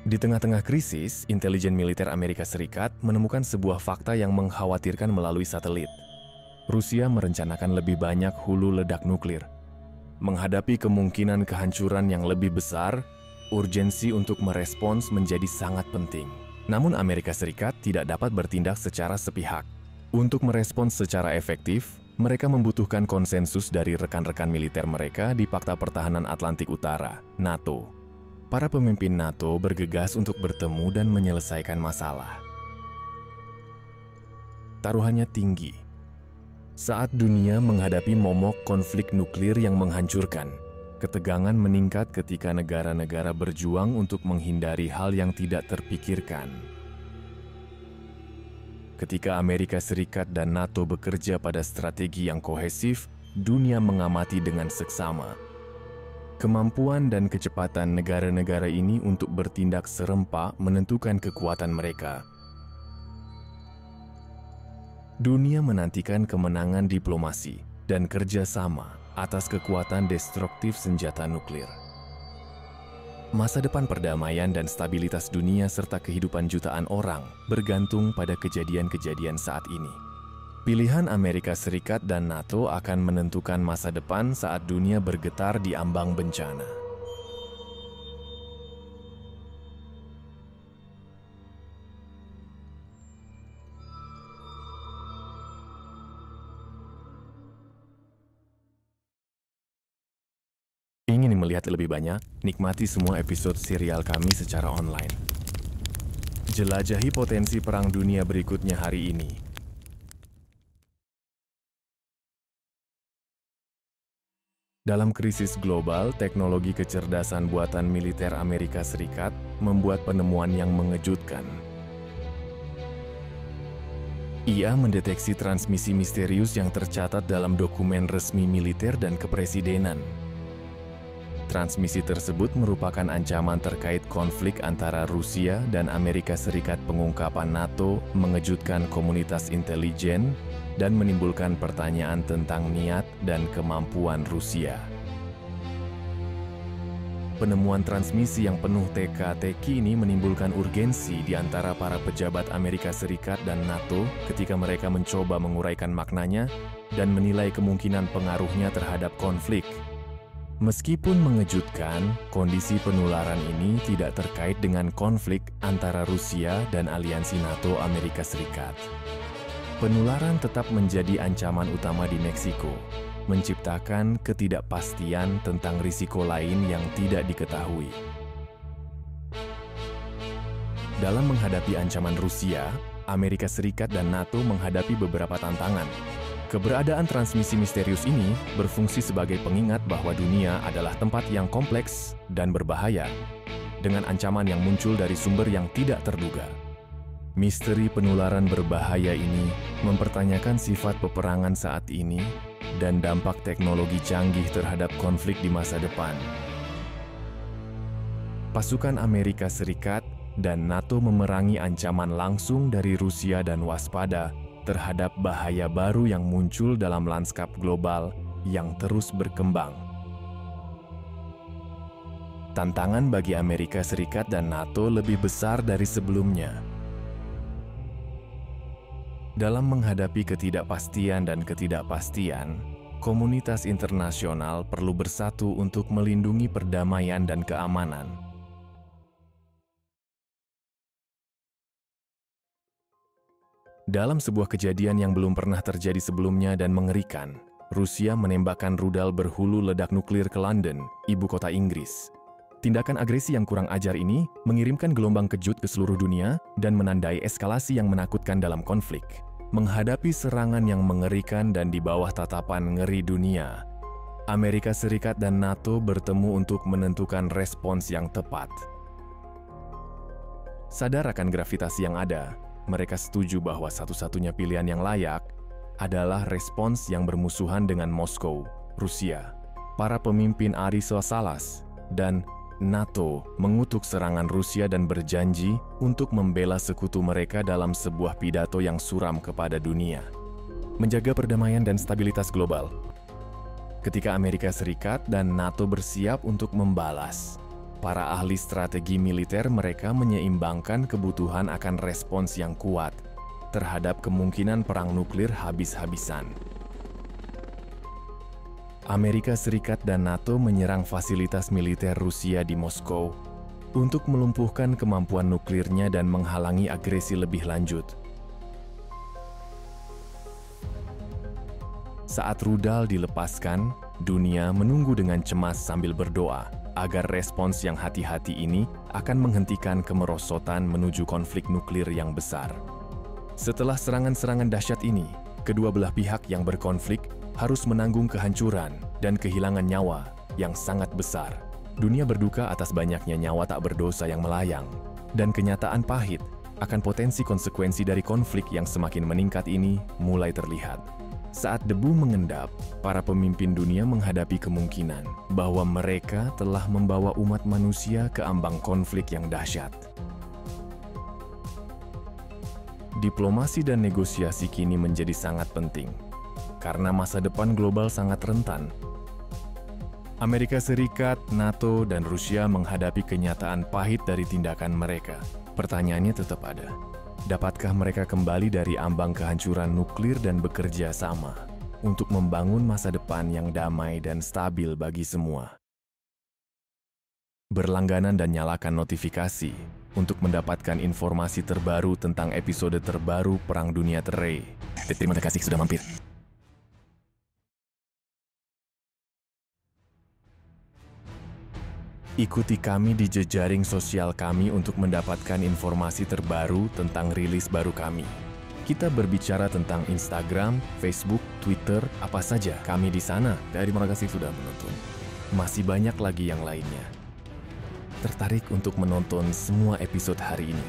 Di tengah-tengah krisis, intelijen militer Amerika Serikat menemukan sebuah fakta yang mengkhawatirkan melalui satelit. Rusia merencanakan lebih banyak hulu ledak nuklir. Menghadapi kemungkinan kehancuran yang lebih besar, urgensi untuk merespons menjadi sangat penting. Namun Amerika Serikat tidak dapat bertindak secara sepihak. Untuk merespons secara efektif, mereka membutuhkan konsensus dari rekan-rekan militer mereka di Pakta Pertahanan Atlantik Utara, NATO. Para pemimpin NATO bergegas untuk bertemu dan menyelesaikan masalah. Taruhannya tinggi. Saat dunia menghadapi momok konflik nuklir yang menghancurkan, ketegangan meningkat ketika negara-negara berjuang untuk menghindari hal yang tidak terpikirkan. Ketika Amerika Serikat dan NATO bekerja pada strategi yang kohesif, dunia mengamati dengan seksama. Kemampuan dan kecepatan negara-negara ini untuk bertindak serempak menentukan kekuatan mereka. Dunia menantikan kemenangan diplomasi dan kerjasama atas kekuatan destruktif senjata nuklir. Masa depan perdamaian dan stabilitas dunia serta kehidupan jutaan orang bergantung pada kejadian-kejadian saat ini. Pilihan Amerika Serikat dan NATO akan menentukan masa depan saat dunia bergetar di ambang bencana. Ingin melihat lebih banyak? Nikmati semua episode serial kami secara online. Jelajahi potensi perang dunia berikutnya hari ini. Dalam krisis global, teknologi kecerdasan buatan militer Amerika Serikat membuat penemuan yang mengejutkan. Ia mendeteksi transmisi misterius yang tercatat dalam dokumen resmi militer dan kepresidenan. Transmisi tersebut merupakan ancaman terkait konflik antara Rusia dan Amerika Serikat. Pengungkapan NATO mengejutkan komunitas intelijen dan menimbulkan pertanyaan tentang niat dan kemampuan Rusia. Penemuan transmisi yang penuh teka-teki ini menimbulkan urgensi di antara para pejabat Amerika Serikat dan NATO ketika mereka mencoba menguraikan maknanya dan menilai kemungkinan pengaruhnya terhadap konflik. Meskipun mengejutkan, kondisi penularan ini tidak terkait dengan konflik antara Rusia dan aliansi NATO Amerika Serikat. Penularan tetap menjadi ancaman utama di Meksiko, menciptakan ketidakpastian tentang risiko lain yang tidak diketahui. Dalam menghadapi ancaman Rusia, Amerika Serikat dan NATO menghadapi beberapa tantangan. Keberadaan transmisi misterius ini berfungsi sebagai pengingat bahwa dunia adalah tempat yang kompleks dan berbahaya, dengan ancaman yang muncul dari sumber yang tidak terduga. Misteri penularan berbahaya ini mempertanyakan sifat peperangan saat ini dan dampak teknologi canggih terhadap konflik di masa depan. Pasukan Amerika Serikat dan NATO memerangi ancaman langsung dari Rusia dan waspada terhadap bahaya baru yang muncul dalam lanskap global yang terus berkembang. Tantangan bagi Amerika Serikat dan NATO lebih besar dari sebelumnya. Dalam menghadapi ketidakpastian dan ketidakpastian, komunitas internasional perlu bersatu untuk melindungi perdamaian dan keamanan. Dalam sebuah kejadian yang belum pernah terjadi sebelumnya dan mengerikan, Rusia menembakkan rudal berhulu ledak nuklir ke London, ibu kota Inggris. Tindakan agresi yang kurang ajar ini mengirimkan gelombang kejut ke seluruh dunia dan menandai eskalasi yang menakutkan dalam konflik. Menghadapi serangan yang mengerikan dan di bawah tatapan ngeri dunia, Amerika Serikat dan NATO bertemu untuk menentukan respons yang tepat. Sadar akan gravitasi yang ada, mereka setuju bahwa satu-satunya pilihan yang layak adalah respons yang bermusuhan dengan Moskow, Rusia. Para pemimpin Aristoteles dan NATO mengutuk serangan Rusia dan berjanji untuk membela sekutu mereka dalam sebuah pidato yang suram kepada dunia. Menjaga perdamaian dan stabilitas global. Ketika Amerika Serikat dan NATO bersiap untuk membalas, para ahli strategi militer mereka menyeimbangkan kebutuhan akan respons yang kuat terhadap kemungkinan perang nuklir habis-habisan. Amerika Serikat dan NATO menyerang fasilitas militer Rusia di Moskow untuk melumpuhkan kemampuan nuklirnya dan menghalangi agresi lebih lanjut. Saat rudal dilepaskan, dunia menunggu dengan cemas sambil berdoa agar respons yang hati-hati ini akan menghentikan kemerosotan menuju konflik nuklir yang besar. Setelah serangan-serangan dahsyat ini, kedua belah pihak yang berkonflik harus menanggung kehancuran dan kehilangan nyawa yang sangat besar. Dunia berduka atas banyaknya nyawa tak berdosa yang melayang, dan kenyataan pahit akan potensi konsekuensi dari konflik yang semakin meningkat ini mulai terlihat. Saat debu mengendap, para pemimpin dunia menghadapi kemungkinan bahwa mereka telah membawa umat manusia ke ambang konflik yang dahsyat. Diplomasi dan negosiasi kini menjadi sangat penting, karena masa depan global sangat rentan. Amerika Serikat, NATO, dan Rusia menghadapi kenyataan pahit dari tindakan mereka. Pertanyaannya tetap ada. Dapatkah mereka kembali dari ambang kehancuran nuklir dan bekerja sama untuk membangun masa depan yang damai dan stabil bagi semua? Berlangganan dan nyalakan notifikasi untuk mendapatkan informasi terbaru tentang episode terbaru Perang Dunia Terai. Terima kasih sudah mampir. Ikuti kami di jejaring sosial kami untuk mendapatkan informasi terbaru tentang rilis baru kami. Kita berbicara tentang Instagram, Facebook, Twitter, apa saja. Kami di sana. Terima kasih sudah menonton. Masih banyak lagi yang lainnya. Tertarik untuk menonton semua episode hari ini?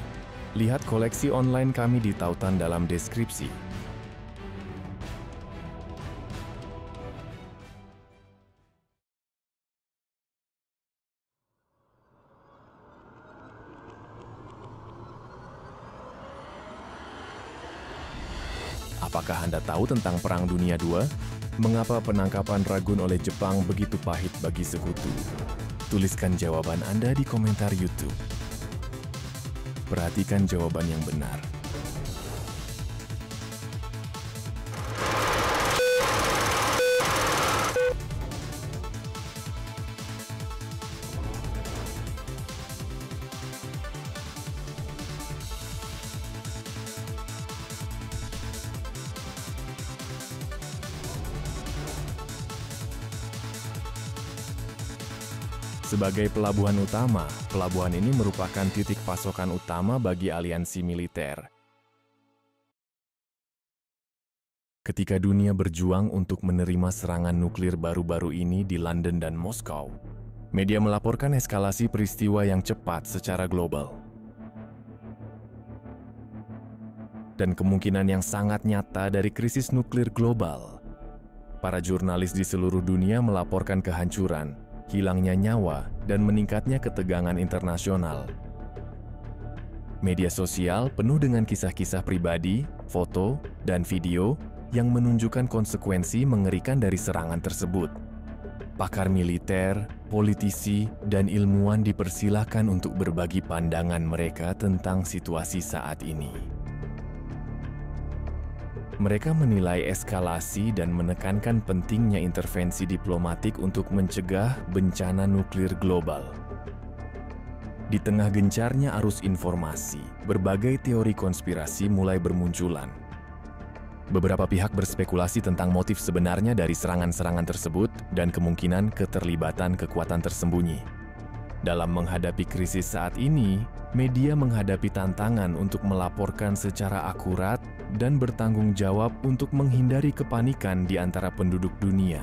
Lihat koleksi online kami di tautan dalam deskripsi. Apakah Anda tahu tentang Perang Dunia II? Mengapa penangkapan Ragun oleh Jepang begitu pahit bagi sekutu? Tuliskan jawaban Anda di komentar YouTube. Perhatikan jawaban yang benar. Sebagai pelabuhan utama, pelabuhan ini merupakan titik pasokan utama bagi aliansi militer. Ketika dunia berjuang untuk menerima serangan nuklir baru-baru ini di London dan Moskow, media melaporkan eskalasi peristiwa yang cepat secara global. Dan kemungkinan yang sangat nyata dari krisis nuklir global. Para jurnalis di seluruh dunia melaporkan kehancuran, hilangnya nyawa, dan meningkatnya ketegangan internasional. Media sosial penuh dengan kisah-kisah pribadi, foto, dan video yang menunjukkan konsekuensi mengerikan dari serangan tersebut. Pakar militer, politisi, dan ilmuwan dipersilahkan untuk berbagi pandangan mereka tentang situasi saat ini. Mereka menilai eskalasi dan menekankan pentingnya intervensi diplomatik untuk mencegah bencana nuklir global. Di tengah gencarnya arus informasi, berbagai teori konspirasi mulai bermunculan. Beberapa pihak berspekulasi tentang motif sebenarnya dari serangan-serangan tersebut dan kemungkinan keterlibatan kekuatan tersembunyi. Dalam menghadapi krisis saat ini, media menghadapi tantangan untuk melaporkan secara akurat dan bertanggung jawab untuk menghindari kepanikan di antara penduduk dunia.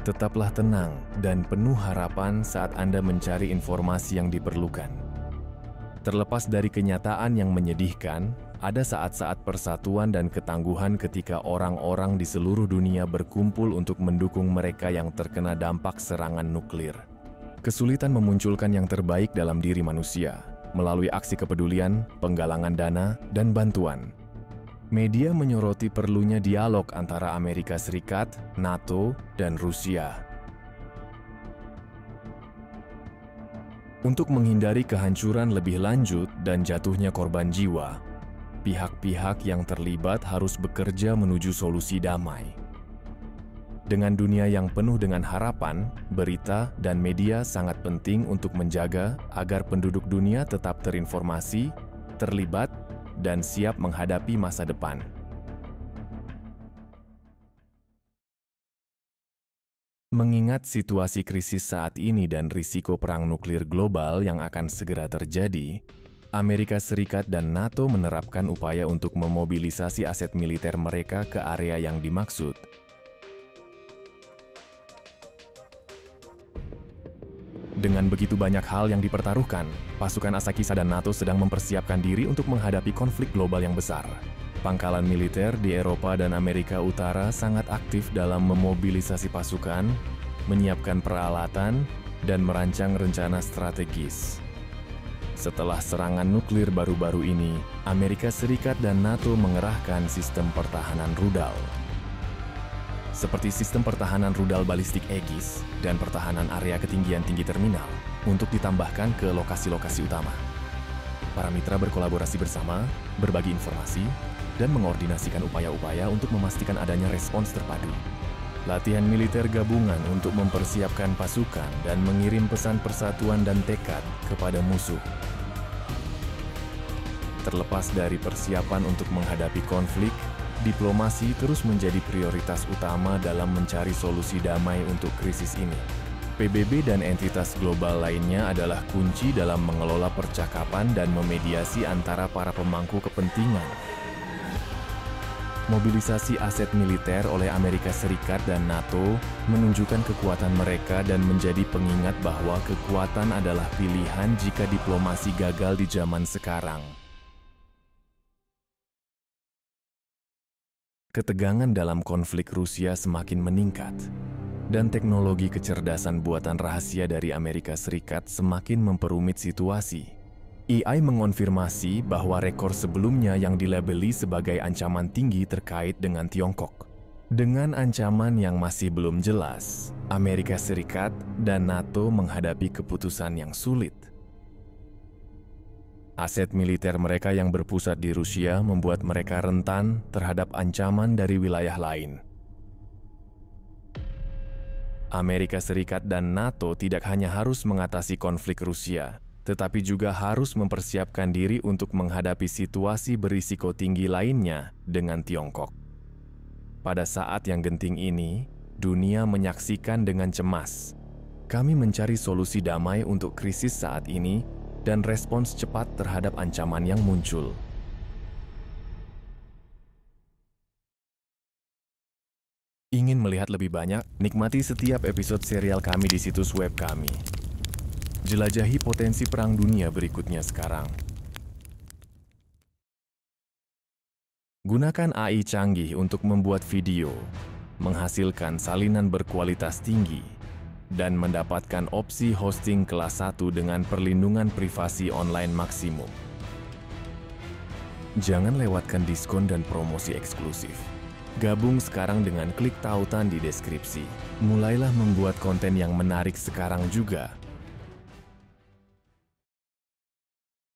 Tetaplah tenang dan penuh harapan saat Anda mencari informasi yang diperlukan. Terlepas dari kenyataan yang menyedihkan, ada saat-saat persatuan dan ketangguhan ketika orang-orang di seluruh dunia berkumpul untuk mendukung mereka yang terkena dampak serangan nuklir. Kesulitan memunculkan yang terbaik dalam diri manusia melalui aksi kepedulian, penggalangan dana, dan bantuan. Media menyoroti perlunya dialog antara Amerika Serikat, NATO, dan Rusia. Untuk menghindari kehancuran lebih lanjut dan jatuhnya korban jiwa, pihak-pihak yang terlibat harus bekerja menuju solusi damai. Dengan dunia yang penuh dengan harapan, berita dan media sangat penting untuk menjaga agar penduduk dunia tetap terinformasi, terlibat, dan siap menghadapi masa depan. Mengingat situasi krisis saat ini dan risiko perang nuklir global yang akan segera terjadi, Amerika Serikat dan NATO menerapkan upaya untuk memobilisasi aset militer mereka ke area yang dimaksud. Dengan begitu banyak hal yang dipertaruhkan, pasukan Asakisa dan NATO sedang mempersiapkan diri untuk menghadapi konflik global yang besar. Pangkalan militer di Eropa dan Amerika Utara sangat aktif dalam memobilisasi pasukan, menyiapkan peralatan, dan merancang rencana strategis. Setelah serangan nuklir baru-baru ini, Amerika Serikat dan NATO mengerahkan sistem pertahanan rudal. Seperti sistem pertahanan rudal balistik Aegis dan pertahanan area ketinggian tinggi terminal untuk ditambahkan ke lokasi-lokasi utama. Para mitra berkolaborasi bersama, berbagi informasi, dan mengordinasikan upaya-upaya untuk memastikan adanya respons terpadu. Latihan militer gabungan untuk mempersiapkan pasukan dan mengirim pesan persatuan dan tekad kepada musuh. Terlepas dari persiapan untuk menghadapi konflik, diplomasi terus menjadi prioritas utama dalam mencari solusi damai untuk krisis ini. PBB dan entitas global lainnya adalah kunci dalam mengelola percakapan dan memediasi antara para pemangku kepentingan. Mobilisasi aset militer oleh Amerika Serikat dan NATO menunjukkan kekuatan mereka dan menjadi pengingat bahwa kekuatan adalah pilihan jika diplomasi gagal di zaman sekarang. Ketegangan dalam konflik Rusia semakin meningkat, dan teknologi kecerdasan buatan rahasia dari Amerika Serikat semakin memperumit situasi. AI mengonfirmasi bahwa rekor sebelumnya yang dilabeli sebagai ancaman tinggi terkait dengan Tiongkok. Dengan ancaman yang masih belum jelas, Amerika Serikat dan NATO menghadapi keputusan yang sulit. Aset militer mereka yang berpusat di Rusia membuat mereka rentan terhadap ancaman dari wilayah lain. Amerika Serikat dan NATO tidak hanya harus mengatasi konflik Rusia, tetapi juga harus mempersiapkan diri untuk menghadapi situasi berisiko tinggi lainnya dengan Tiongkok. Pada saat yang genting ini, dunia menyaksikan dengan cemas. Kami mencari solusi damai untuk krisis saat ini dan respons cepat terhadap ancaman yang muncul. Ingin melihat lebih banyak? Nikmati setiap episode serial kami di situs web kami. Jelajahi potensi perang dunia berikutnya sekarang. Gunakan AI canggih untuk membuat video, menghasilkan salinan berkualitas tinggi, dan mendapatkan opsi hosting kelas 1 dengan perlindungan privasi online maksimum. Jangan lewatkan diskon dan promosi eksklusif. Gabung sekarang dengan klik tautan di deskripsi. Mulailah membuat konten yang menarik sekarang juga.